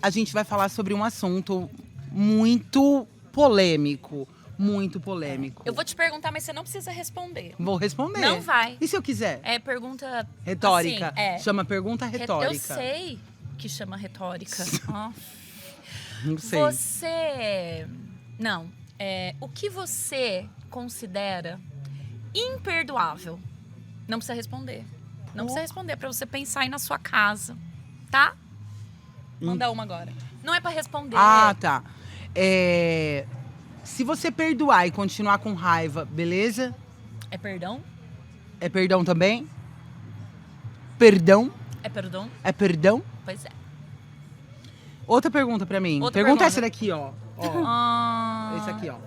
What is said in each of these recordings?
a gente vai falar sobre um assunto muito polêmico. Muito polêmico. Eu vou te perguntar, mas você não precisa responder. Vou responder. Não vai. E se eu quiser? É pergunta... Retórica. Assim, Chama pergunta retórica. Eu sei que chama retórica. Ó. Não sei. Você... Não. O que você considera imperdoável? Não precisa responder. Não precisa responder, pra você pensar aí na sua casa. Tá? Manda uma agora. Não é pra responder. Ah, tá. Se você perdoar e continuar com raiva, beleza? É perdão? É perdão também? Perdão? É perdão? É perdão? Pois é. Outra pergunta pra mim. Outra Pergunta pergunta. essa daqui, ó. Esse aqui, ó.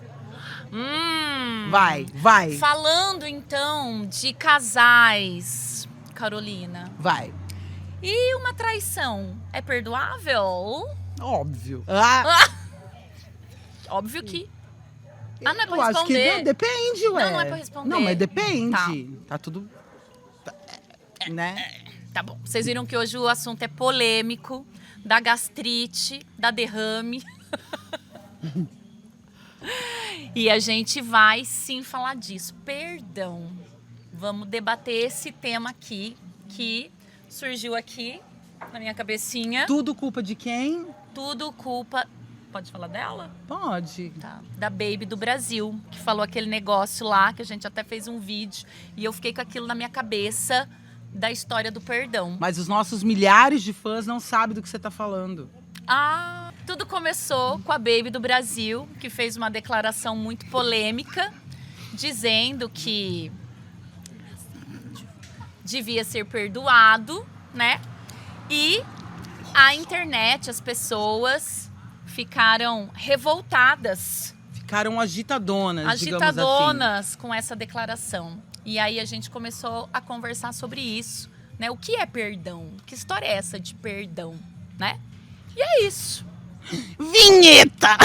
Hum. Vai. Falando, então, de casais, Carolina. Vai. E uma traição é perdoável? Óbvio. Óbvio que... não é pra Eu acho que responder. depende, ué. Não é pra responder. Não, mas depende. Tá tudo... Né? Tá bom. Vocês viram que hoje o assunto é polêmico. Da gastrite, da derrame. E a gente vai sim falar disso. Perdão. Vamos debater esse tema aqui, que surgiu aqui na minha cabecinha. Tudo culpa de quem? Tudo culpa... Pode falar dela? Pode. Tá. Da Baby do Brasil, que falou aquele negócio lá, que a gente até fez um vídeo. E eu fiquei com aquilo na minha cabeça, da história do perdão. Mas os nossos milhares de fãs não sabem do que você tá falando. Tudo começou com a Baby do Brasil, que fez uma declaração muito polêmica, dizendo que devia ser perdoado, né? E a internet, as pessoas ficaram revoltadas. Ficaram agitadonas, digamos assim. Agitadonas com essa declaração. E aí a gente começou a conversar sobre isso, né? O que é perdão? Que história é essa de perdão, né? E é isso. Vinheta!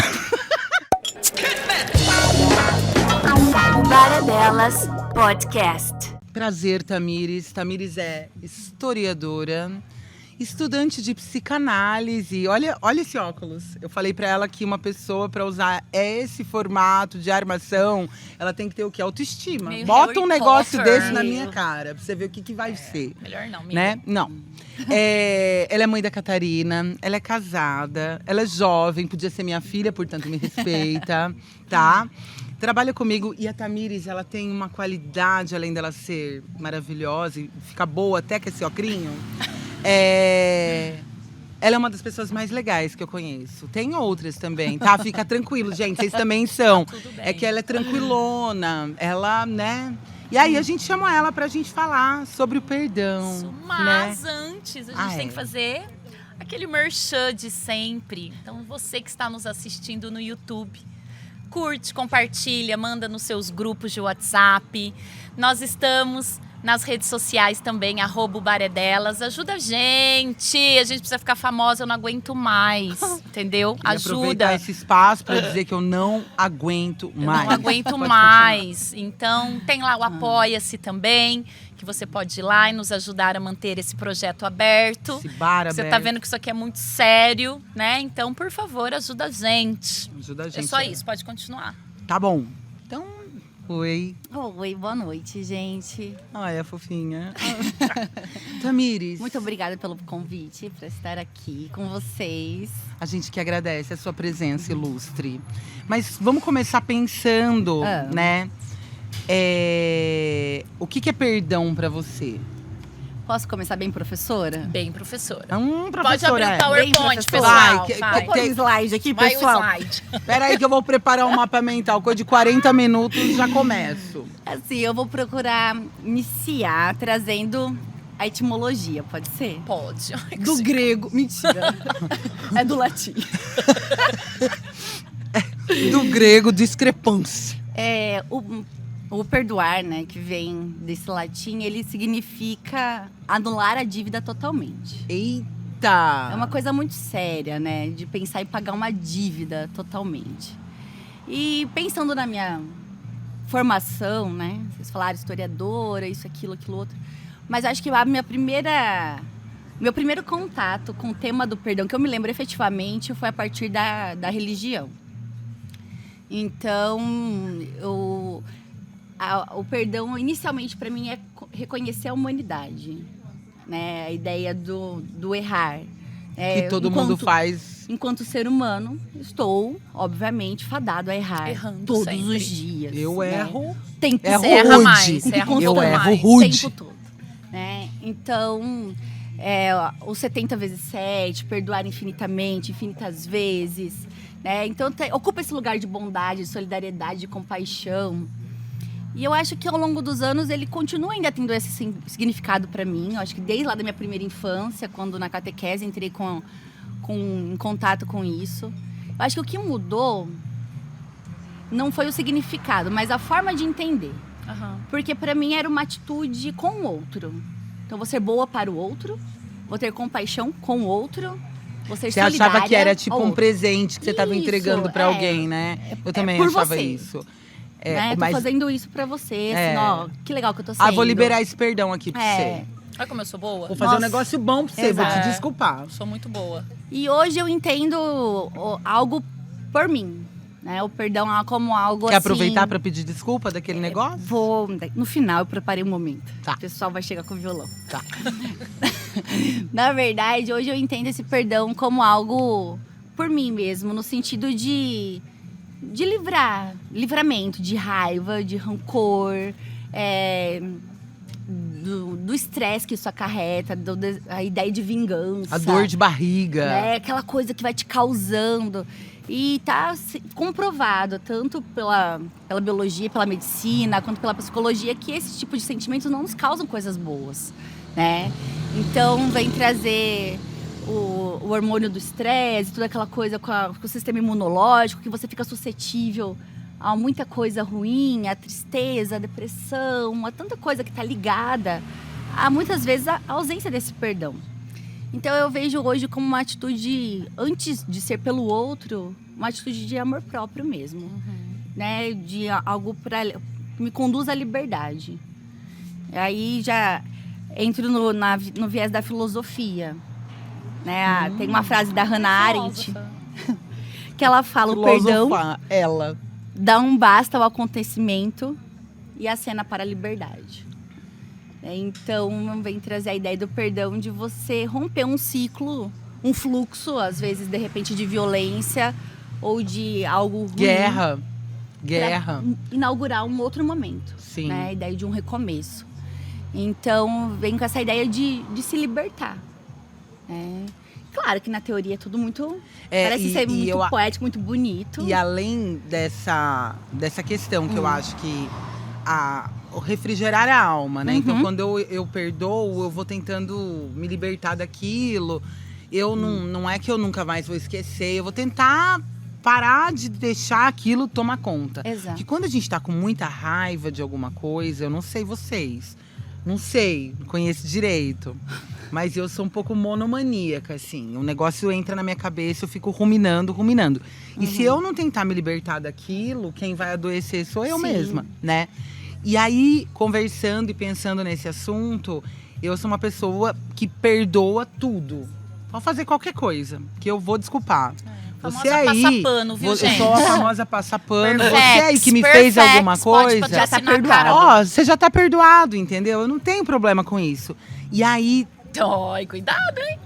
O Baradelas Podcast. Prazer, Tamires. Tamires é historiadora, estudante de psicanálise. Olha esse óculos. Eu falei pra ela que uma pessoa, pra usar esse formato de armação, ela tem que ter o quê? Autoestima. Meio Bota Harry um negócio Potter. desse na minha cara, pra você ver o que vai ser. Melhor não, amiga. Né? Não. Ela é mãe da Catarina, ela é casada, ela é jovem, podia ser minha filha, portanto me respeita, tá? Trabalha comigo e a Tamires, ela tem uma qualidade, além dela ser maravilhosa e ficar boa até com esse ocrinho. Ela é uma das pessoas mais legais que eu conheço. Tem outras também, tá? Fica tranquilo, gente, vocês também são. Tudo bem. É que ela é tranquilona, ela, né? E aí a gente chama ela pra gente falar sobre o perdão, Isso, né? mas antes a gente tem que é. fazer aquele merchan de sempre. Então você que está nos assistindo no YouTube, curte, compartilha, manda nos seus grupos de WhatsApp. Nós estamos nas redes sociais também, @Baredelas. Ajuda a gente precisa ficar famosa, eu não aguento mais, entendeu? Queria Ajuda. aproveitar esse espaço pra dizer que eu não aguento Eu mais. não aguento Pode mais. Então, tem lá o Apoia-se também, que você pode ir lá e nos ajudar a manter esse projeto aberto. Esse bar Você aberto. tá vendo que isso aqui é muito sério, né? Então, por favor, ajuda a gente. Ajuda a gente. É só isso, pode continuar. Tá bom. Então, oi. Oi, boa noite, gente. Ai, é fofinha. Tamires. Muito obrigada pelo convite para estar aqui com vocês. A gente que agradece a sua presença ilustre. Mas vamos começar pensando, né? O que é perdão pra você? Posso começar bem, professora? Bem, professora. Professora. Pode abrir o PowerPoint, Bem, pessoal. professora. Vou pôr um slide aqui, Vai pessoal. o slide. Pera aí que eu vou preparar um mapa mental. Coisa de 40 minutos e já começo. Assim, eu vou procurar iniciar trazendo a etimologia, pode ser? Pode. Ai, que Do chique. grego. Mentira. É do latim. Do grego, discrepância. O perdoar, né, que vem desse latim, ele significa anular a dívida totalmente. Eita! É uma coisa muito séria, né, de pensar em pagar uma dívida totalmente. E pensando na minha formação, né, vocês falaram historiadora, isso, aquilo, aquilo outro. Mas acho que a minha primeira Meu primeiro contato com o tema do perdão, que eu me lembro efetivamente, foi a partir da religião. Então, o perdão, inicialmente, para mim, é reconhecer a humanidade, né? A ideia do errar. Que todo mundo faz. Enquanto ser humano, estou, obviamente, fadado a errar. Errando todos sempre. os dias. Eu né? erro. Tempo Erro Você erra rude. mais, você erra um Eu pouco erro mais. rude. tempo todo. Né? Então, o 70 vezes 7, perdoar infinitamente, infinitas vezes. Né? Então, ocupa esse lugar de bondade, de solidariedade, de compaixão. E eu acho que ao longo dos anos ele continua ainda tendo esse significado para mim. Eu acho que desde lá da minha primeira infância, quando na catequese entrei em contato com isso. Eu acho que o que mudou não foi o significado, mas a forma de entender. Aham. Porque para mim era uma atitude com o outro. Então, vou ser boa para o outro, vou ter compaixão com o outro, vou ser Você solidária achava que era tipo ao um outro. presente que você estava Isso, entregando pra é. alguém, né? Eu também por achava você. isso. Né? Tô mas fazendo isso pra você, assim, É. ó, que legal que eu tô sendo. vou liberar esse perdão aqui pra você. Olha como eu sou boa. Vou fazer um Nossa. negócio bom pra você, vou te Exato. desculpar. Sou muito boa. E hoje eu entendo algo por mim, né? O perdão como algo Quer assim... aproveitar pra pedir desculpa daquele negócio? No final eu preparei um momento. Tá. O pessoal vai chegar com o violão. Tá. Na verdade, hoje eu entendo esse perdão como algo por mim mesmo, no sentido de livramento de raiva, de rancor, do estresse que isso acarreta, a ideia de vingança. A dor de barriga. Né? Aquela coisa que vai te causando. E tá comprovado, tanto pela biologia, pela medicina, quanto pela psicologia, que esse tipo de sentimentos não nos causam coisas boas, né? Então, vem trazer o hormônio do estresse, toda aquela coisa com o sistema imunológico, que você fica suscetível a muita coisa ruim, a tristeza, a depressão, a tanta coisa que está ligada a, muitas vezes, a ausência desse perdão. Então eu vejo hoje como uma atitude, antes de ser pelo outro, uma atitude de amor próprio mesmo. Né? De algo que me conduz à liberdade. Aí já entro no viés da filosofia. Né? Tem uma frase da Hannah Arendt que ela fala: o perdão Ela. dá um basta ao acontecimento e acena para a liberdade. Então, vem trazer a ideia do perdão, de você romper um ciclo, um fluxo, às vezes, de repente, de violência ou de algo ruim. Guerra. Pra inaugurar um outro momento. Sim. Né? A ideia de um recomeço. Então, vem com essa ideia de se libertar. Claro que na teoria é tudo muito... parece ser muito poético, muito bonito. E além dessa questão que eu acho que o refrigerar a alma, né? Então, quando eu perdoo, eu vou tentando me libertar daquilo. Eu não é que eu nunca mais vou esquecer. Eu vou tentar parar de deixar aquilo tomar conta. Exato. Porque quando a gente tá com muita raiva de alguma coisa, eu não sei vocês. Não sei, não conheço direito. Mas eu sou um pouco monomaníaca, assim. O negócio entra na minha cabeça, eu fico ruminando. E se eu não tentar me libertar daquilo, quem vai adoecer sou eu mesma, né? E aí, conversando e pensando nesse assunto, eu sou uma pessoa que perdoa tudo. Pode fazer qualquer coisa, que eu vou desculpar. Famosa Você aí, passapano, viu, gente? Eu sou a famosa passapano. Você Perfex, aí que me fez alguma pode coisa, já tá assinar a perdoado. ó, você já tá perdoado, entendeu? Eu não tenho problema com isso. E aí, Ai, cuidado, hein?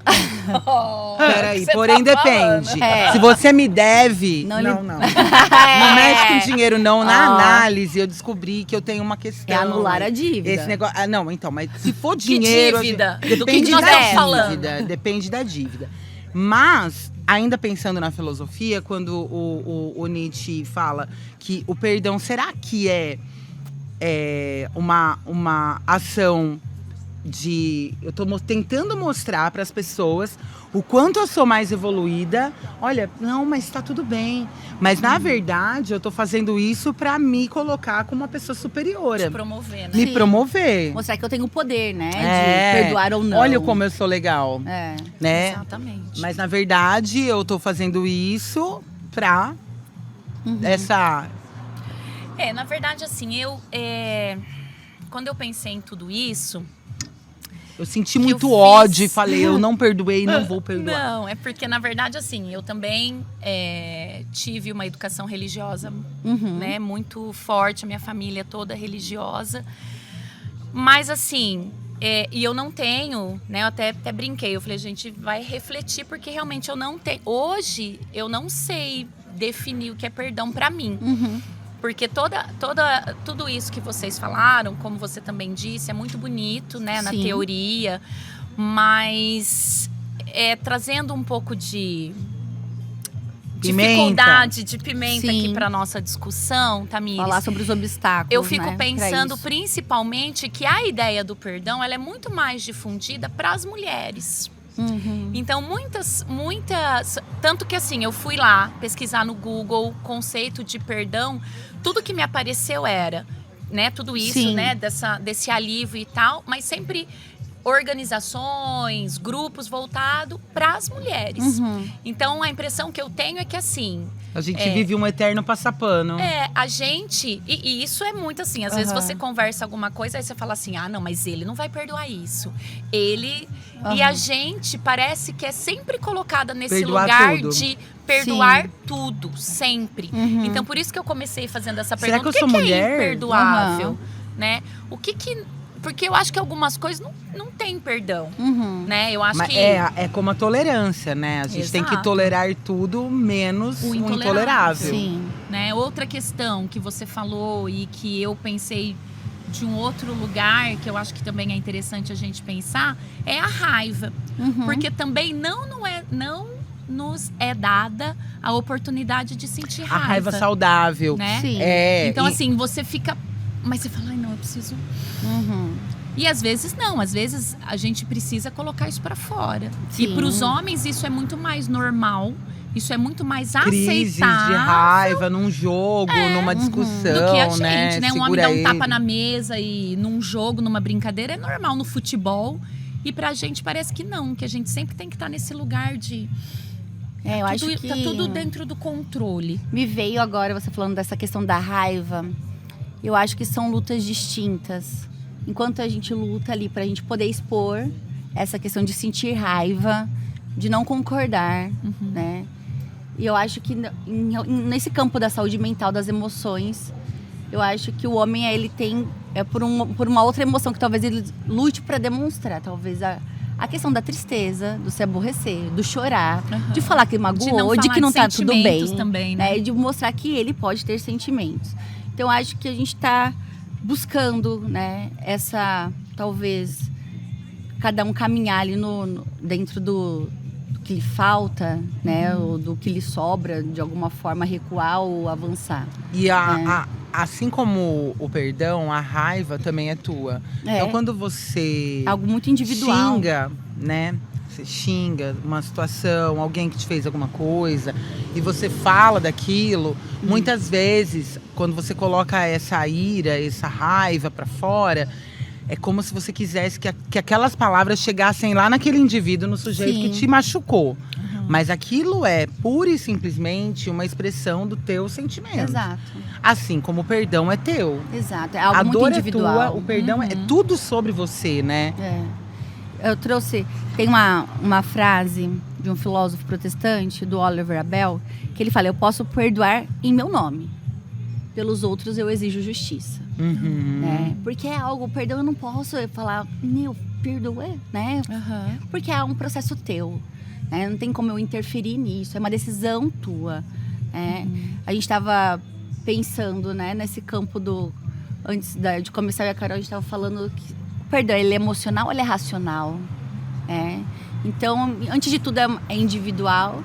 peraí, Você porém tá depende. falando. Se você me deve, Não, não. ele- Não mexe com dinheiro, não. Na Ó. análise, eu descobri que eu tenho uma questão. É anular a dívida. Esse negócio. Não, então, mas se for dinheiro. dívida? Depende Do que da nós estamos dívida. Depende da dívida. Mas, ainda pensando na filosofia, quando o Nietzsche fala que o perdão, será que é uma ação de... Eu tô tentando mostrar para as pessoas o quanto eu sou mais evoluída. Olha, não, mas tá tudo bem. Mas, na verdade, eu tô fazendo isso para me colocar como uma pessoa superiora. Te promover, né? Me Sim. promover. Mostrar que eu tenho o poder, né? É. De perdoar ou não. Olha como eu sou legal, É. né? Exatamente. Mas, na verdade, eu tô fazendo isso pra essa... Na verdade, assim, quando eu pensei em tudo isso, Eu senti que muito eu ódio fiz. e falei, eu não perdoei, não vou perdoar. Não, é porque, na verdade, assim, eu também tive uma educação religiosa, né, muito forte, a minha família toda religiosa. Mas, assim, e eu não tenho, né, eu até brinquei, eu falei, gente, vai refletir, porque realmente eu não tenho. Hoje, eu não sei definir o que é perdão pra mim. Porque tudo isso que vocês falaram, como você também disse, é muito bonito, né, na Sim. teoria, mas trazendo um pouco de Pimenta. dificuldade, de pimenta Sim. aqui para nossa discussão, Tamires. Falar sobre os obstáculos, Eu fico né, pra pensando isso. principalmente que a ideia do perdão ela é muito mais difundida para as mulheres. Então, muitas, tanto que assim, eu fui lá pesquisar no Google conceito de perdão, tudo que me apareceu era, né, tudo isso, Sim. né, desse alívio e tal, mas sempre organizações, grupos voltados para as mulheres. Então, a impressão que eu tenho é que assim, A gente vive um eterno passapano. a gente, e isso é muito assim, às vezes você conversa alguma coisa, aí você fala assim, não, mas ele não vai perdoar isso. E a gente parece que é sempre colocada nesse Perdoar lugar tudo. de perdoar Sim. tudo, sempre. Então, por isso que eu comecei fazendo essa Será pergunta. que eu sou o que mulher? é imperdoável? Né? Porque eu acho que algumas coisas não tem perdão, né? Eu acho Mas que... é como a tolerância, né? A gente tem que Exato. tolerar tudo menos O o intolerável. intolerável. Sim. Né? Outra questão que você falou e que eu pensei de um outro lugar, que eu acho que também é interessante a gente pensar, é a raiva. Porque também não nos é dada a oportunidade de sentir A raiva. raiva saudável. Né? Sim. Então, e- assim, você fica... Mas você fala, ai, não, eu preciso... E às vezes não, às vezes a gente precisa colocar isso pra fora. E Sim. para os homens isso é muito mais normal, isso é muito mais crises aceitável. de raiva num jogo, numa discussão, Do que a gente, né? Um homem Segura dá um ele. tapa na mesa e num jogo, numa brincadeira, é normal no futebol. E pra gente parece que não, que a gente sempre tem que estar nesse lugar de... Eu acho que Tá tudo dentro do controle. me veio agora você falando dessa questão da raiva. Eu acho que são lutas distintas. Enquanto a gente luta ali pra gente poder expor essa questão de sentir raiva, de não concordar, né? E eu acho que nesse campo da saúde mental, das emoções, eu acho que o homem, ele tem... por uma outra emoção que talvez ele lute pra demonstrar. Talvez a questão da tristeza, do se aborrecer, do chorar, de falar que magoou, de que não tá tudo bem. sentimentos também, né? E de mostrar que ele pode ter sentimentos. Então, eu acho que a gente tá buscando, né, talvez, cada um caminhar ali dentro do que lhe falta, né, ou do que lhe sobra, de alguma forma recuar ou avançar. E assim como o perdão, a raiva também é tua. Então, quando você Algo muito individual. xinga, né? Você xinga uma situação, alguém que te fez alguma coisa, e você fala daquilo, muitas vezes, quando você coloca essa ira, essa raiva pra fora, é como se você quisesse que aquelas palavras chegassem lá naquele indivíduo, no sujeito que te machucou. Mas aquilo é pura e simplesmente uma expressão do teu sentimento. Exato. Assim como o perdão é teu. Exato. É algo A muito dor individual. é tua, o perdão é tudo sobre você, né? Eu trouxe... Tem uma frase de um filósofo protestante, do Oliver Abel, que ele fala: eu posso perdoar em meu nome. Pelos outros eu exijo justiça. Né? Porque é algo... O perdão eu não posso falar, perdoe, né? Porque é um processo teu. Né? Não tem como eu interferir nisso. É uma decisão tua. Né? A gente estava pensando, né, nesse campo do... Antes de começar, eu e a Carol, a gente estava falando que o perdão, ele é emocional ou ele é racional? Então, antes de tudo, é individual.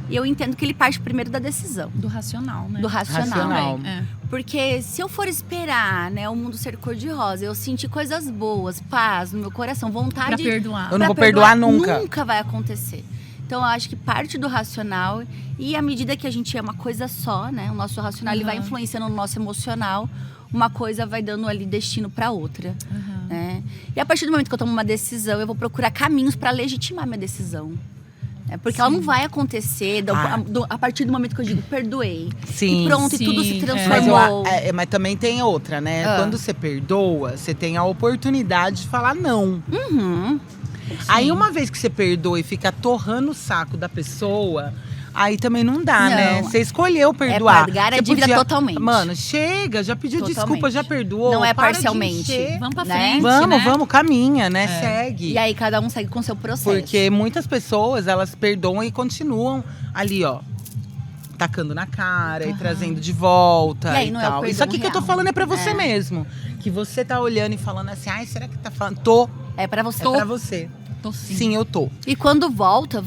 E eu entendo que ele parte primeiro da decisão. Do racional, né? Do racional. Racional. Porque se eu for esperar, né, o mundo ser cor-de-rosa, eu sentir coisas boas, paz no meu coração, vontade... Pra perdoar. Eu não pra vou perdoar nunca. Nunca vai acontecer. Então, eu acho que parte do racional. E à medida que a gente é uma coisa só, né? O nosso racional ele vai influenciando no nosso emocional. Uma coisa vai dando ali destino para outra. Né? E a partir do momento que eu tomo uma decisão, eu vou procurar caminhos para legitimar minha decisão. É porque ela não vai acontecer a partir do momento que eu digo perdoei. Sim. E pronto, Sim, e tudo se Mas, transformou. mas também tem outra, né? Quando você perdoa, você tem a oportunidade de falar não. Uhum. Aí uma vez que você perdoa e fica torrando o saco da pessoa, aí também não dá, Não. né? Você escolheu perdoar. pagar a Você dívida totalmente. Mano, chega, já pediu Totalmente. desculpa, já perdoou. Não é para de parcialmente. encher. Vamos pra Né? frente, Vamos, né? vamos, caminha, né? Segue. E aí cada um segue com o seu processo. Porque muitas pessoas, elas perdoam e continuam ali, ó. Tacando na cara e trazendo de volta E aí e não é o tal. Isso perdão aqui que eu tô real. falando é pra você É. mesmo. Que você tá olhando e falando assim, ai, será que tá falando? Tô, É pra você. é pra você. Tô sim. Sim, eu tô. E quando volta,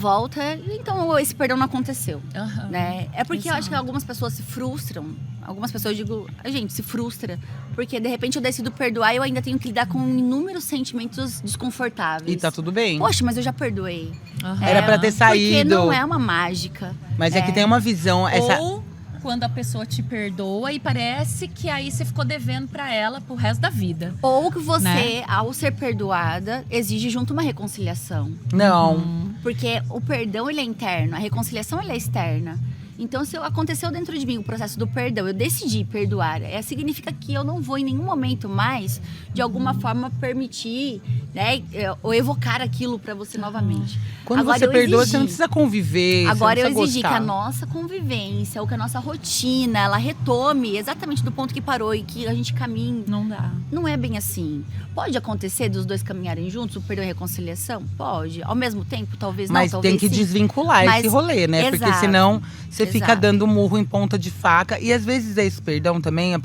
então esse perdão não aconteceu. Aham. Né? É porque eu acho que Exato. algumas pessoas se frustram. Algumas pessoas, eu digo, a gente se frustra. Porque de repente eu decido perdoar e eu ainda tenho que lidar com inúmeros sentimentos desconfortáveis. E tá tudo bem. Poxa, mas eu já perdoei. Aham. Era pra ter Porque saído. não é uma mágica. Mas é que tem uma visão. Essa... Ou quando a pessoa te perdoa e parece que aí você ficou devendo pra ela pro resto da vida. Ou que você, Né? ao ser perdoada, exige junto uma reconciliação. Não. Porque o perdão, ele é interno. A reconciliação, ele é externa. Então, se aconteceu dentro de mim o processo do perdão, eu decidi perdoar, significa que eu não vou em nenhum momento mais, de alguma forma, permitir, né, ou evocar aquilo pra você novamente. Quando Agora, você eu perdoa, exigi. você não precisa conviver. Agora, você eu não precisa exigi que a gostar. nossa convivência, ou que a nossa rotina, ela retome exatamente do ponto que parou e que a gente caminhe. Não dá. Não é bem assim. Pode acontecer dos dois caminharem juntos, o perdão e a reconciliação? Pode. Ao mesmo tempo, talvez não, Mas talvez tem que sim. desvincular Mas- esse rolê, né? Porque exato. senão você fica Exato. dando murro em ponta de faca. E às vezes esse perdão também, a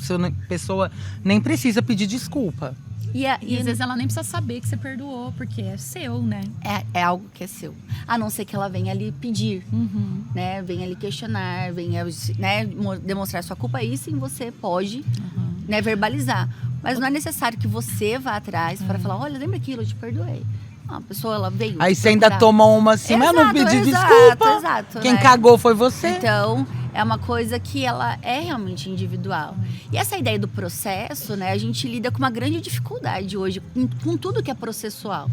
pessoa nem precisa pedir desculpa. E E às vezes ela nem precisa saber que você perdoou, porque é seu, né? é algo que é seu. A não ser que ela venha ali pedir, Uhum. né? Venha ali questionar, venha, né, demonstrar sua culpa. Aí sim você pode, né, verbalizar. Mas não é necessário que você vá atrás para falar, olha, lembra aquilo, eu te perdoei. Não, a pessoa, ela veio. Aí te você ainda procurar. toma uma assim, mas eu não pedi Exato, desculpa. exato, Quem né? cagou foi você. Então, é uma coisa que ela é realmente individual. E essa ideia do processo, né, a gente lida com uma grande dificuldade hoje, com tudo que é processual.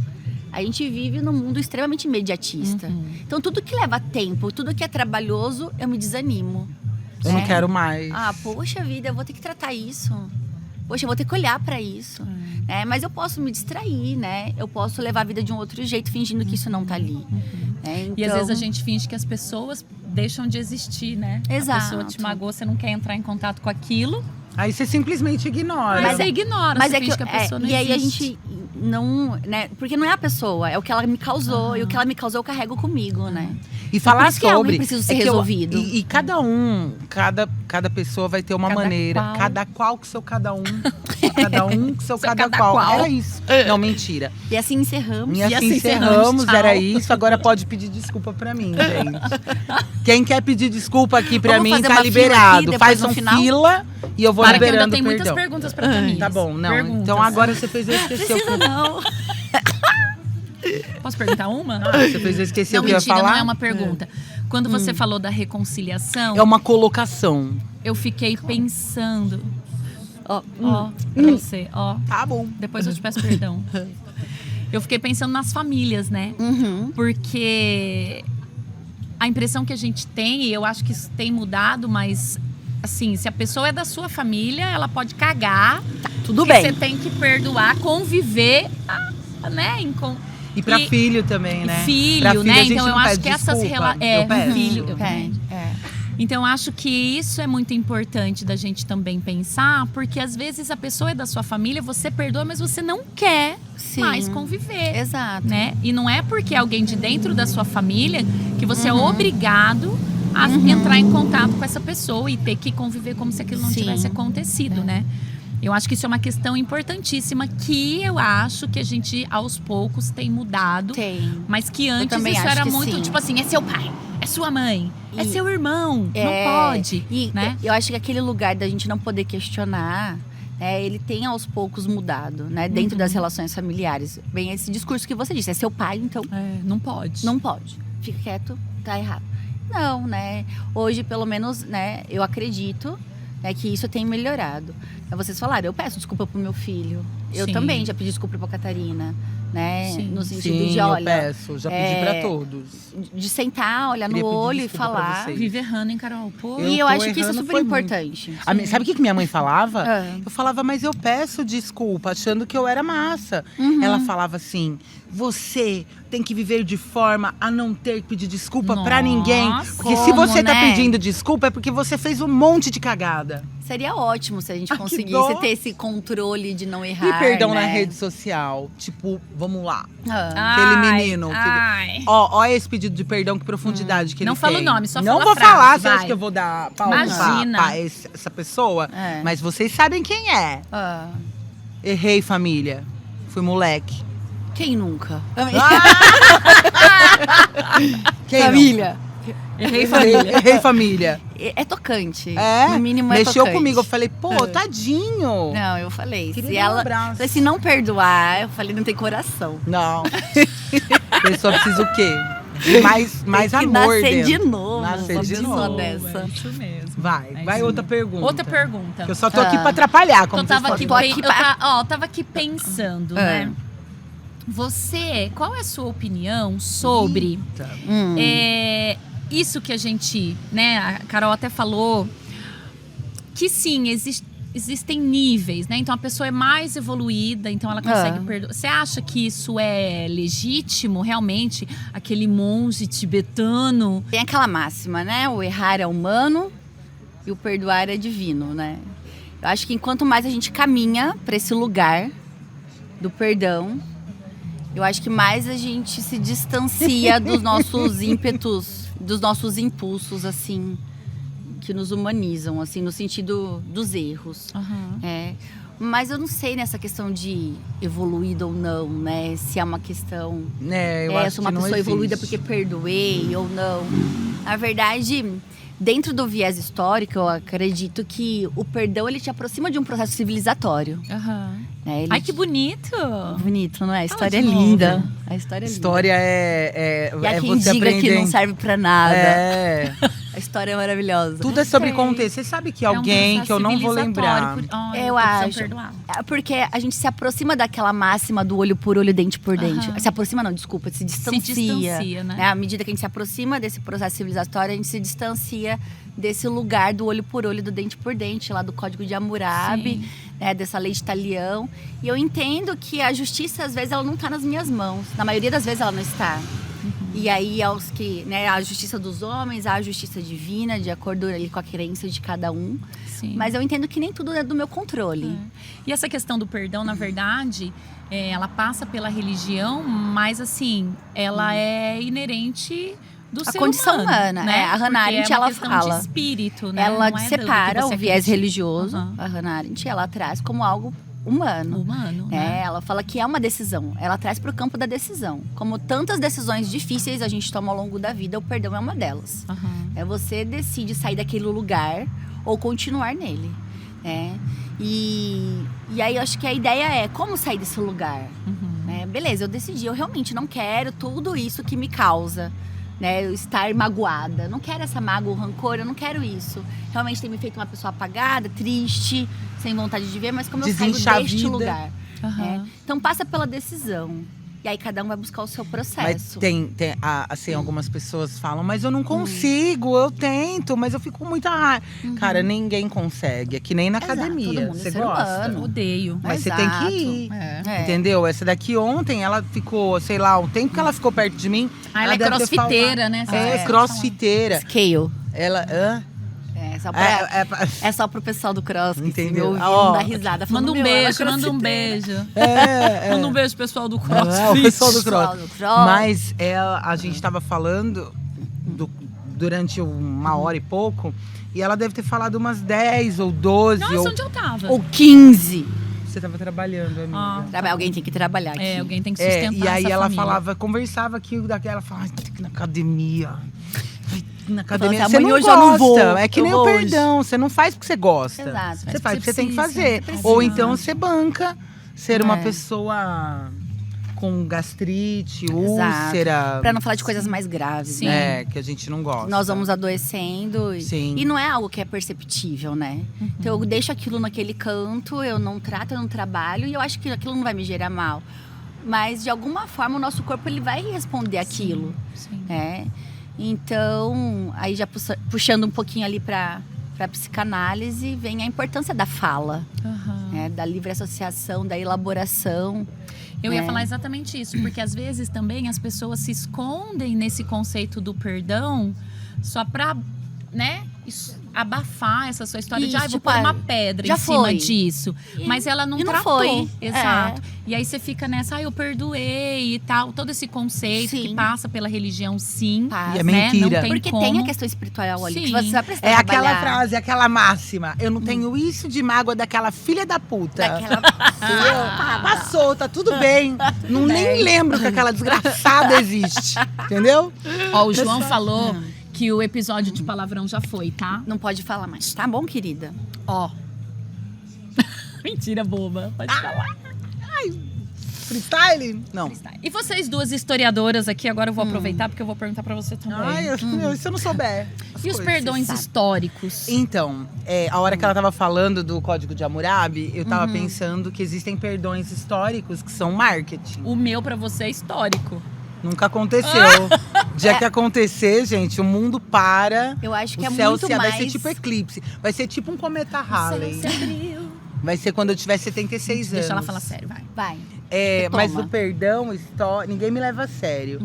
A gente vive num mundo extremamente imediatista. Então, tudo que leva tempo, tudo que é trabalhoso, eu me desanimo. Eu não né? quero mais. Ah, poxa vida, eu vou ter que tratar isso. Poxa, eu vou ter que olhar pra isso. Né? Mas eu posso me distrair, né? Eu posso levar a vida de um outro jeito, fingindo que isso não tá ali. Né? E às vezes a Então, gente finge que as pessoas deixam de existir, né? Exato. A pessoa te magoou, você não quer entrar em contato com aquilo, Aí você simplesmente ignora. mas você ignora, Mas você é finge que, que a pessoa não e aí a existe. gente não, né? Porque não é a pessoa, é o que ela me causou. E o que ela me causou eu carrego comigo, né? E falar por isso que é algo que sobre. precisa ser que resolvido. E cada pessoa vai ter uma Cada maneira. qual. Cada qual com seu cada um. Cada um com seu cada, cada qual. qual. Era isso. Não, mentira. E assim encerramos. E E assim assim encerramos, encerramos, tchau. era isso. Agora pode pedir desculpa pra mim, gente. Quem quer pedir desculpa aqui pra Vamos mim, fazer tá uma fila liberado. aqui, depois Faz no um final? fila e eu vou Para que eu liberando ainda tenho o muitas perdão. perguntas pra Tamires. Tá bom, não. Perguntas. Então agora você fez eu esquecer o que eu... Não. Posso perguntar uma? Você fez eu esquecer Não, o que eu ia mentira, falar? não é uma pergunta. Quando você falou da reconciliação, É uma colocação. eu fiquei pensando. Ó, Ó, pra você, ó. Tá bom. Depois eu te peço perdão. Eu fiquei pensando nas famílias, né? Uhum. Porque a impressão que a gente tem, e eu acho que isso tem mudado, mas assim, se a pessoa é da sua família, ela pode cagar. Tudo e bem. você tem que perdoar, conviver, né? E pra E- filho também, né? Filho, Pra filho, né? a gente Então eu não acho pede que essas desculpa. relações. Eu peço. Filho. Uhum. Eu também. Então, eu acho que isso é muito importante da gente também pensar, porque às vezes a pessoa é da sua família, você perdoa, mas você não quer Sim. mais conviver. Exato. Né? E não é porque é alguém de dentro da sua família que você Uhum. é obrigado a entrar em contato com essa pessoa e ter que conviver como se aquilo não Sim. tivesse acontecido, né? Eu acho que isso é uma questão importantíssima que eu acho que a gente, aos poucos, tem mudado. Tem. Mas que antes também isso acho era que muito, sim. tipo assim, é seu pai, é sua mãe, é E- seu irmão, É, não pode, E né? eu acho que aquele lugar da gente não poder questionar, né, ele tem aos poucos mudado, né? Dentro Uhum. das relações familiares. Bem, esse discurso que você disse, é seu pai, então Não pode. não pode. Fica quieto, tá errado. Não, né? Hoje, pelo menos, né, eu acredito, né, que isso tem melhorado. Vocês falaram, eu peço desculpa pro meu filho. Eu Sim. também já pedi desculpa pra Catarina, né? Sim. No sentido Sim, de, eu olha, peço. Já pedi pra todos. de sentar, olhar Queria no pedir olho e desculpa pra falar. vocês. Vive errando, hein, Carol? Pô. Eu E eu tô acho que isso é errando, super foi muito. importante. Sabe o que minha mãe falava? Ah. Eu falava, mas eu peço desculpa, achando que eu era massa. Uhum. Ela falava assim: você tem que viver de forma a não ter que pedir desculpa pra ninguém. Nossa, Porque se como, você tá né? pedindo desculpa, é porque você fez um monte de cagada. Seria ótimo se a gente Ai, que conseguisse dó. ter esse controle de não errar. E perdão na né? rede social. Tipo, vamos lá. Ah. Aquele menino que- Ai. Ó esse pedido de perdão, que profundidade que ele Não tem. fala o nome, só Não fala vou a frase, falar, você acha vai. que eu vou dar palma Imagina. pra essa pessoa? É. Mas vocês sabem quem é. Ah. Errei, família. Fui moleque. Quem nunca? Quem não? Família. Errei, família. Errei, família. É tocante. É? No mínimo é Mexeu tocante. comigo. Eu falei, pô, tadinho. Não, eu falei. Queria Se dar um ela. abraço. Falei, se não perdoar, eu falei, não tem coração. Não. A pessoa precisa o quê? De mais Tem que amor nascer dentro. de novo. Nascer uma de pessoa novo. dessa. É isso mesmo. Vai, É vai isso outra pergunta. Outra pergunta. Que eu só tô aqui Ah. pra atrapalhar, como Eu vocês tava aqui, podem ver. Tô aqui tava aqui pensando, É. né? Você, qual é a sua opinião sobre Eita. isso que a gente, né? A Carol até falou que sim, existem níveis, né? Então a pessoa é mais evoluída, então ela consegue perdoar. Você acha que isso é legítimo, realmente? Aquele monge tibetano? Tem aquela máxima, né? O errar é humano e o perdoar é divino, né? Eu acho que enquanto mais a gente caminha para esse lugar do perdão, eu acho que mais a gente se distancia dos nossos ímpetos, dos nossos impulsos, assim, que nos humanizam, assim, no sentido dos erros. Aham. É. Mas eu não sei nessa questão de evoluído ou não, né? Se é uma questão Eu acho sou uma que não pessoa evoluída existe. porque perdoei ou não. Na verdade, dentro do viés histórico, eu acredito que o perdão ele te aproxima de um processo civilizatório. Aham. Né? Ele Ai, que bonito! bonito, não é? A Fala história é de novo. linda. A história é linda. História é E há quem você diga aprender. que não serve pra nada. É. A história é maravilhosa. Tudo é sobre Sei. contexto. Você sabe que É um alguém que eu não vou lembrar. civilizatório por- Eu precisam acho. perdoar. É porque a gente se aproxima daquela máxima do olho por olho, dente por dente. Aham. Se aproxima, não, desculpa, se distancia. Se distancia, né? À medida que a gente se aproxima desse processo civilizatório, a gente se distancia desse lugar do olho por olho, do dente por dente, lá do Código de Hammurabi, Sim. né, dessa lei de Talião. E eu entendo que a justiça, às vezes, ela não está nas minhas mãos. Na maioria das vezes, ela não está. E aí, aos que, né, a justiça dos homens, a justiça divina, de acordo ali com a crença de cada um. Sim. Mas eu entendo que nem tudo é do meu controle. E essa questão do perdão, na verdade, ela passa pela religião, mas assim, ela é inerente do A ser condição humano, humana, né? a Hannah Porque Arendt, é uma ela questão fala. de espírito, né? Ela Não é do separa que o você viés acredita. religioso, Aham. a Hannah Arendt, ela traz como algo humano. Humano, É, né? ela fala que é uma decisão. Ela traz para o campo da decisão. Como tantas decisões difíceis a gente toma ao longo da vida, o perdão é uma delas. Aham. É você decide sair daquele lugar ou continuar nele. Né? E aí eu acho que a ideia é como sair desse lugar. Uhum. Né? Beleza, eu decidi, eu realmente não quero tudo isso que me causa. Né, eu estar magoada. Eu não quero essa mágoa, o rancor, eu não quero isso. Realmente tem me feito uma pessoa apagada, triste, sem vontade de ver, mas como eu saio Desinchar a deste vida. lugar. Aham. Né? Então passa pela decisão. E aí cada um vai buscar o seu Mas processo. tem assim, algumas pessoas falam, mas eu não consigo, eu tento, mas eu fico com muita raiva. Cara, ninguém consegue. É que nem na Exato, todo academia. mundo é Você ser gosta? humano. Odeio. Mas você tem que Exato. ir. É. É. Entendeu? Essa daqui ontem, ela ficou, sei lá, um tempo que ela ficou perto de mim. Ah, ela é deve ter crossfiteira, né? falado. É, crossfiteira. Scale. Ela. Hã? É só, É, é só pro pessoal do cross que Entendeu? se me ouvindo, Ó, dar risada. falando, Manda um "Meu, ela é beijo, manda um crossfiteira." beijo. é. Manda um beijo, pessoal do É, o CrossFit. pessoal do Pessoal cross. do cross. Mas a gente tava falando durante uma hora e pouco, e ela deve ter falado umas 10 ou 12. Nossa, ou onde eu tava? Ou 15. você tava trabalhando, amiga. Alguém tem que trabalhar aqui. É, alguém tem que sustentar E aí essa ela família. falava, conversava aqui daquela, falava, "Ai, tem que ir na academia. Vai na academia. assim, Você amanhã não eu já não gosta. vou, É que eu nem o vou hoje. perdão. Você não faz porque você gosta. Exato. Você faz porque você tem que precisa, fazer. você Ou precisa. então você banca ser uma É. pessoa com gastrite, Exato. úlcera. Pra não falar de coisas mais graves, Sim. né? Que a gente não gosta. Nós vamos adoecendo Sim. e não é algo que é perceptível, né? Então eu deixo aquilo naquele canto, eu não trato, eu não trabalho e eu acho que aquilo não vai me gerar mal. Mas de alguma forma o nosso corpo ele vai responder aquilo, Sim. né? Então, aí já puxando um pouquinho ali para psicanálise, vem a importância da fala, Aham. né? Da livre associação, da elaboração. Eu ia É. falar exatamente isso, porque às vezes também as pessoas se escondem nesse conceito do perdão só pra, né, abafar essa sua história de, Isso, vou tipo, pôr uma pedra já em cima foi. disso. Mas ela não e não tratou. foi. Exato. E aí você fica nessa, eu perdoei e tal. Todo esse conceito que Sim. passa pela religião, sim. Passa. E é né? mentira. Não tem Porque como. tem a questão espiritual ali, que Sim. você vai precisar É aquela trabalhar. frase, aquela máxima. Eu não tenho isso de mágoa daquela filha da puta. Daquela Passou, tá tudo bem. Não nem lembro que aquela desgraçada existe. Entendeu? Ó, o João falou que o episódio de palavrão já foi, tá? Não pode falar mais. Tá bom, querida? Ó. Mentira boba. Pode falar. Freestyle? Não. E vocês duas historiadoras aqui, agora eu vou aproveitar porque eu vou perguntar pra você também. Ai, se eu não souber. as E os coisas. perdões sabe. históricos? Então, a hora que ela tava falando do Código de Hammurabi, eu tava pensando que existem perdões históricos que são marketing. O meu pra você é histórico. Nunca aconteceu. Dia que acontecer, gente, o mundo para. Eu acho que O é céu muito vai mais... ser tipo eclipse. Vai ser tipo um cometa Halley. abriu. Vai ser quando eu tiver 76 anos. Deixa ela falar sério, vai. Vai. Mas Retoma. o perdão, história, ninguém me leva a sério.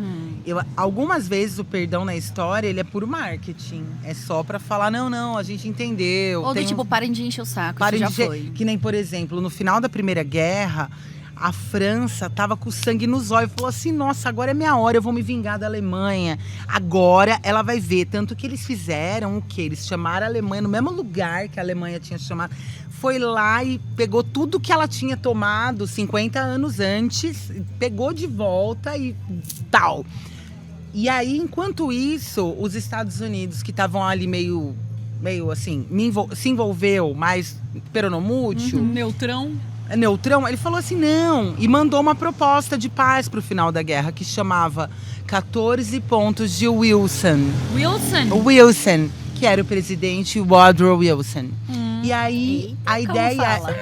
Algumas vezes o perdão na história, ele é puro marketing. É só pra falar, não, a gente entendeu. Ou do tem um- tipo, parem de encher o saco, Parem isso de já ser- foi. Que nem, por exemplo, no final da Primeira Guerra, a França tava com sangue nos olhos. Falou assim, nossa, agora é minha hora, eu vou me vingar da Alemanha. Agora ela vai ver. Tanto que eles fizeram o quê? Eles chamaram a Alemanha no mesmo lugar que a Alemanha tinha chamado. Foi lá e pegou tudo que ela tinha tomado 50 anos antes, pegou de volta e tal. E aí, enquanto isso, os Estados Unidos, que estavam ali meio assim, se envolveu mais peronomútil, Neutrão. neutrão, ele falou assim, não, e mandou uma proposta de paz pro final da guerra, que chamava 14 pontos de Wilson. Wilson. O Wilson, que era o presidente Woodrow Wilson. E aí, Eita, a como ideia... fala?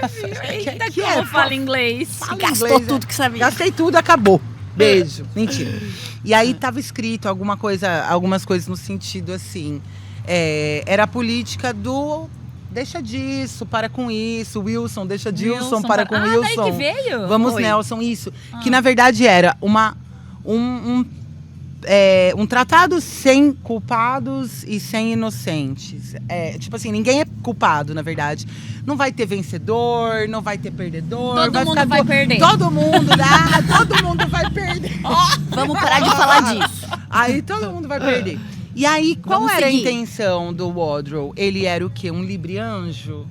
Eita, que como fala inglês. Fala Gastou inglês, tudo que sabia. Gastei tudo, acabou. Beijo. Mentira. E aí tava escrito algumas coisas no sentido assim. Era a política do deixa disso, para com isso. Wilson, deixa Dilson, para com Wilson. daí que veio? Vamos, Foi. Nelson, isso. Que na verdade era um tratado sem culpados e sem inocentes. Tipo assim, ninguém é culpado, na verdade. Não vai ter vencedor, não vai ter perdedor. Todo mundo ficar vai perder. Todo mundo, todo mundo vai perder. Vamos parar de falar disso. Aí todo mundo vai perder. E aí, qual Vamos era seguir. a intenção do Woodrow? Ele era o quê? Um librianjo?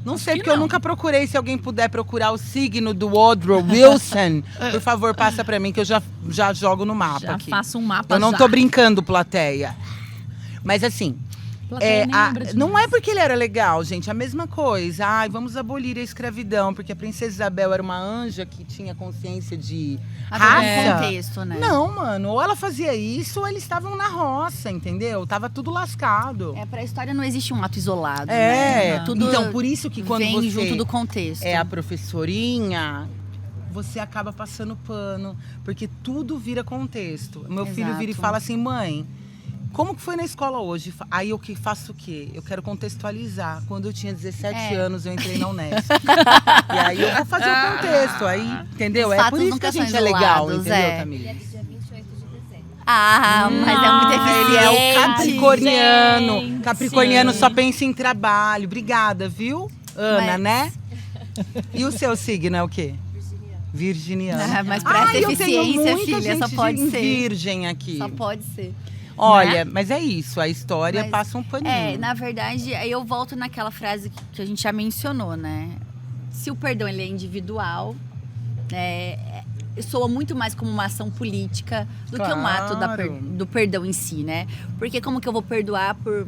Não sei, que porque eu não. nunca procurei. Se alguém puder procurar o signo do Woodrow Wilson, por favor, passa pra mim que eu já jogo no mapa Já aqui. faço um mapa Eu não já. tô brincando, plateia. Mas assim, Plateia nem lembra de não nada. é porque ele era legal, gente. A mesma coisa. Ai, vamos abolir a escravidão. Porque a princesa Isabel era uma anja que tinha consciência de Havia raça. um contexto, né? Não, mano. Ou ela fazia isso, ou eles estavam na roça, entendeu? Tava tudo lascado. Pra história não existe um ato isolado, É. né? Tudo Então, por isso que quando vem você junto do contexto. é a professorinha, você acaba passando pano. Porque tudo vira contexto. Meu filho vira e Exato. fala assim, mãe... Como que foi na escola hoje? Aí eu que faço o quê? Eu quero contextualizar. Quando eu tinha 17 anos, eu entrei na Unesp. E aí eu vou fazer o contexto. Aí, entendeu? Os É por fatos isso que nunca a são gente é legal, isolados, entendeu, Tamires? Dia 28 de dezembro. Ah, mas é muito eficiente. Ele é o capricorniano. Gente. Capricorniano só pensa em trabalho. Obrigada, viu, Ana, Mas- né? E o seu signo é o quê? Virginiano. Ah, mas pra essa eu tenho eficiência, muita filha, gente só pode de ser. virgem aqui. Só pode ser. Olha, mas é isso. A história Mas- passa um paninho. Na verdade, aí eu volto naquela frase que a gente já mencionou, né? Se o perdão ele é individual, soa muito mais como uma ação política do que um ato Claro. do perdão em si, né? Porque como que eu vou perdoar por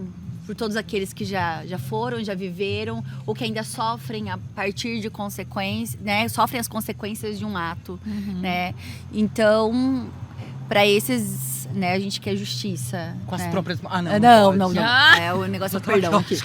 por todos aqueles que já foram, já viveram, ou que ainda sofrem a partir de consequências, né? Sofrem as consequências de um ato, né? Então, para esses, né, a gente quer justiça. Com as né? próprias... Ah, Não. pode. É o negócio do perdão aqui.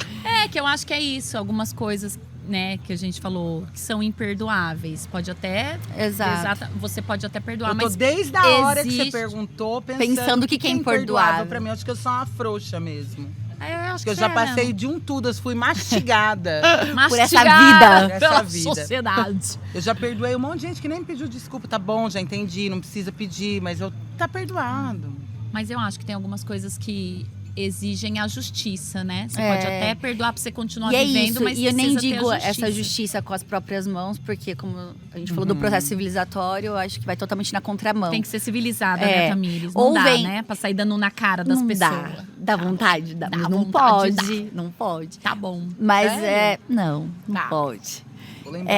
Que eu acho que é isso. Algumas coisas, né, que a gente falou que são imperdoáveis. Pode até... Exato. Você pode até perdoar, Eu tô mas desde a hora que você existe- perguntou, Pensando que quem é imperdoável. Pra mim, eu acho que eu sou uma frouxa mesmo. eu acho Porque eu já passei de tudo, eu fui mastigada. Por essa Mastigada vida. pela Essa vida. sociedade. Eu já perdoei um monte de gente que nem me pediu desculpa. Tá bom, já entendi, não precisa pedir, mas tá perdoado. Mas eu acho que tem algumas coisas que exigem a justiça, né? Você É. pode até perdoar pra você continuar E é vivendo, isso, mas e eu nem precisa ter digo a essa justiça com as próprias mãos, porque como a gente falou do processo civilizatório, eu acho que vai totalmente na contramão. Tem que ser civilizada, É. né, Tamires? Não Ou dá, vem- né? Pra sair dando na cara das não pessoas. dá vontade, dá, Dá mas não vontade, pode, não pode. Tá bom. Mas Sério? não Tá. pode. Vou lembrar.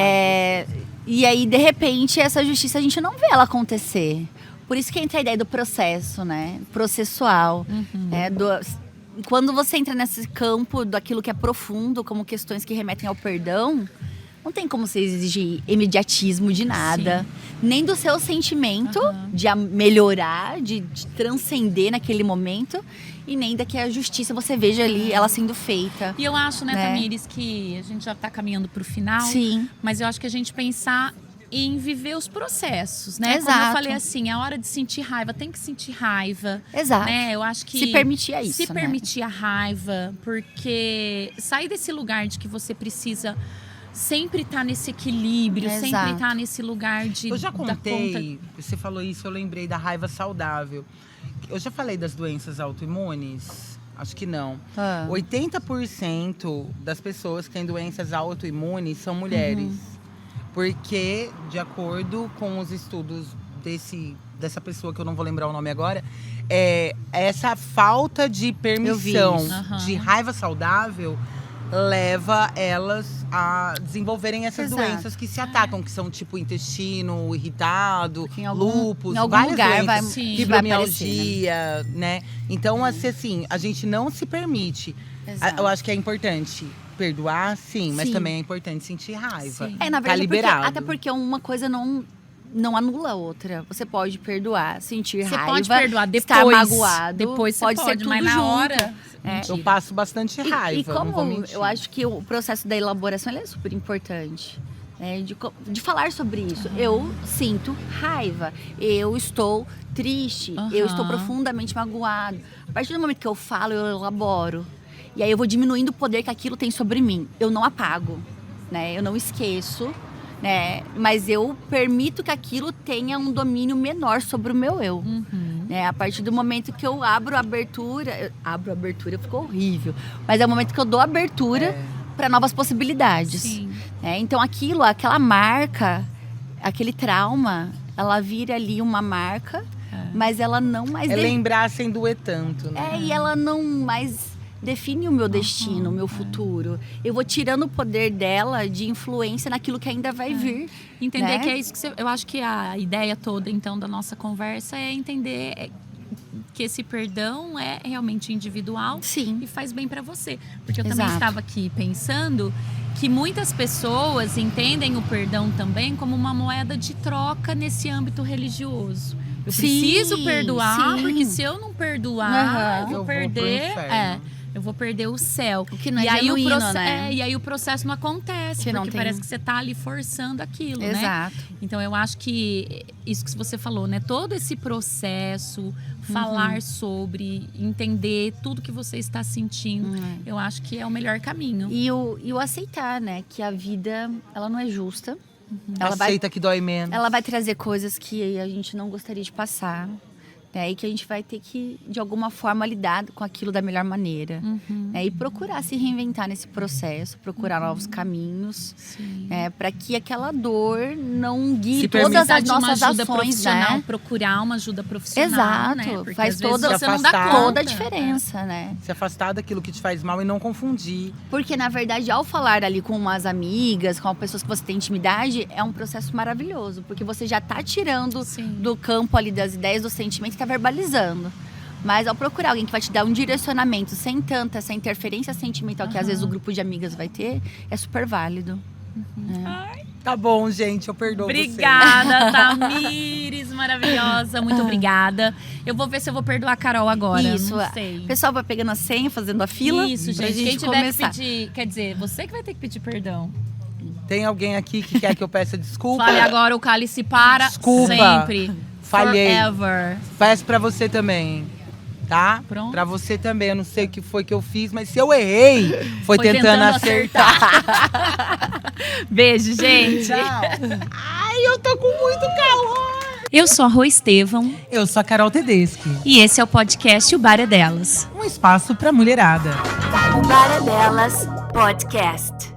E aí, de repente, essa justiça a gente não vê ela acontecer. Por isso que entra a ideia do processo, né? Processual. Né? Quando você entra nesse campo daquilo que é profundo, como questões que remetem ao perdão, não tem como você exigir imediatismo de nada. Nem do seu sentimento de melhorar, de transcender naquele momento. E nem da que a justiça você veja ali ela sendo feita. E eu acho, né, Né? Tamires, que a gente já tá caminhando pro final. Sim. Mas eu acho que a gente pensar em viver os processos, né? Como eu Exato. falei assim, a hora de sentir raiva, tem que sentir raiva. Exato. Né? Eu acho que Se permitir a isso, se né? permitir a raiva, porque sair desse lugar de que você precisa sempre estar nesse equilíbrio, sempre Exato. estar nesse lugar de Eu já dar conta. contei, você falou isso, eu lembrei da raiva saudável. Eu já falei das doenças autoimunes? Acho que não. 80% das pessoas que têm doenças autoimunes são mulheres. Porque, de acordo com os estudos dessa pessoa, que eu não vou lembrar o nome agora, essa falta de permissão isso. de raiva saudável leva elas a desenvolverem essas Exato. doenças que se atacam, que são tipo intestino irritado, Em algum- lúpus, em algum várias lugar vai- doenças, sim, fibromialgia, né? Então, assim, a gente não se permite. Exato. Eu acho que é importante perdoar, sim, mas Sim. também é importante sentir raiva. Sim. Na Tá verdade, liberado. até porque uma coisa não anula a outra. Você pode perdoar, sentir Você raiva, pode perdoar depois. estar magoado. Depois você pode ser tudo mas na junto. hora. É. mentira. Eu passo bastante raiva, E não vou como mentir. eu acho que o processo da elaboração ele é super importante. Né, de falar sobre isso. Eu sinto raiva. Eu estou triste. Eu estou profundamente magoado. A partir do momento que eu falo, eu elaboro. E aí eu vou diminuindo o poder que aquilo tem sobre mim. Eu não apago, né? Eu não esqueço, né? Mas eu permito que aquilo tenha um domínio menor sobre o meu eu. Né? A partir do momento que eu abro a abertura... Abro a abertura, ficou horrível. Mas é o momento que eu dou abertura para novas possibilidades. Sim. Então aquela marca, aquele trauma, ela vira ali uma marca, mas ela não mais... lembrar sem doer tanto, né? e ela não mais define o meu destino, o meu futuro. Eu vou tirando o poder dela de influência naquilo que ainda vai vir. Entender né? que é isso que eu acho que a ideia toda, então, da nossa conversa é entender que esse perdão é realmente individual Sim. e faz bem pra você. Porque eu também Exato. estava aqui pensando que muitas pessoas entendem o perdão também como uma moeda de troca nesse âmbito religioso. Eu Sim, preciso perdoar, sim. porque se eu não perdoar, Aham. eu Eu vou vou pro perder. inferno. Eu vou perder o céu. O que não é e aí genuíno, né? E aí o processo não acontece, Que não porque tem- parece que você tá ali forçando aquilo, né? Exato. Então eu acho que isso que você falou, né? Todo esse processo, falar sobre, entender tudo que você está sentindo, eu acho que é o melhor caminho. E o aceitar, né? Que a vida, ela não é justa. Aceita que dói menos. Ela vai trazer coisas que a gente não gostaria de passar. Né? E que a gente vai ter que, de alguma forma, lidar com aquilo da melhor maneira. Né? E procurar se reinventar nesse processo, procurar novos caminhos. Sim. Para que aquela dor não guie Se todas Precisar as de uma nossas ajuda ações, profissional, né? procurar uma ajuda profissional, Exato. né? Porque Faz às vezes toda- você não dá Se afastar. conta. Toda a diferença, né? Se afastar daquilo que te faz mal e não confundir. Porque, na verdade, ao falar ali com umas amigas, com pessoas que você tem intimidade, é um processo maravilhoso. Porque você já tá tirando Sim. do campo ali das ideias, do sentimento e tá verbalizando. Mas ao procurar alguém que vai te dar um direcionamento sem tanta essa interferência sentimental que às vezes o grupo de amigas vai ter, é super válido. Tá bom, gente, eu perdoo Obrigada, Tamires, maravilhosa. Muito obrigada. Eu vou ver se eu vou perdoar a Carol agora. Isso, não sei. o pessoal vai pegando a senha, fazendo a fila. Isso, pra gente. Quem tiver começar. que pedir, quer dizer, você que vai ter que pedir perdão. Tem alguém aqui que quer que eu peça desculpa? Fale agora, o cálice para Desculpa. sempre. Falhei. Forever. Peço pra você também, tá? Pronto. Pra você também. Eu não sei o que foi que eu fiz, mas se eu errei, foi tentando acertar. Beijo, gente. Tchau. Ai, eu tô com muito calor. Eu sou a Rô Estevão Eu sou a Carol Tedeschi. e esse é o podcast O Bar é Delas. Um espaço pra mulherada. O Bar é Delas Podcast.